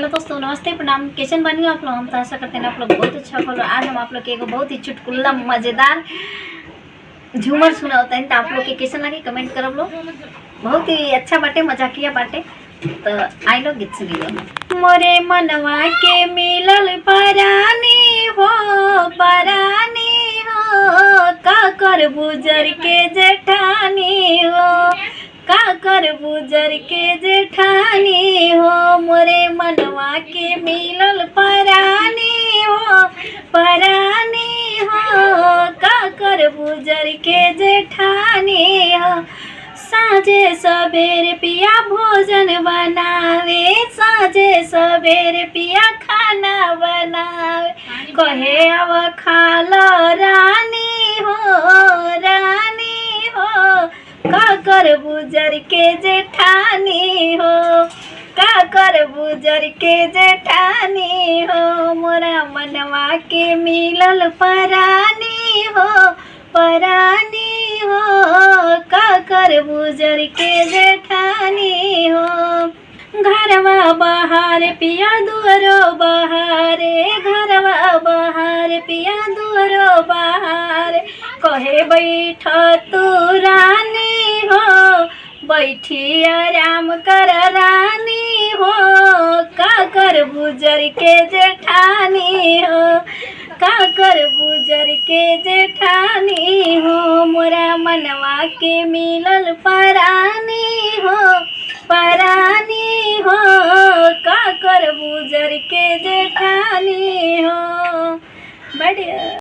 Hello दोस्तों, नमस्ते, प्रणाम। कैसे बनी आप लोग? हम तो आशा करते हैं आप लोग बहुत अच्छा खोलो। आज हम आप लोग के एक बहुत ही चुटकुला मज़ेदार झूमर सुना होता है। तो आप लोग के कैसे लगे कमेंट करो लोग। बहुत ही अच्छा बाटे, मजाकिया बाटे। तो आई लोग गीत सुनिए। मोरे मनवा के मिलल परानी हो, परानी हो, का कर बुजर के जेठानी हो, का कर बुजर के जेठानी हो। मोरे मनवा के मिलल परानी हो, परानी हो, का कर बुजर के जेठानी हो। साँझे सवेरे पिया भोजन बनावे, साँझे सवेरे पिया खाना बनावे, कहे अब खा लो रानी हो, रानी हो, का कर बुजर के जेठानी हो, का कर बुजर के जेठानी हो। मोरा मनवा के मिलल परानी हो, परानी हो, का कर बुजर के जेठानी हो। घरवा बाहर पिया दुअरो बहारे, घरवा बाहर पिया दुअरो बहारे, कहे बैठ तू रानी हो, बैठी आराम कर रानी हो, का कर बुजर के जेठानी हो, का कर बुजर के जेठानी हो। मोरा मनवा के मिलल परानी हो, परानी हो, का कर बुजर के जेठानी हो। बढ़िया।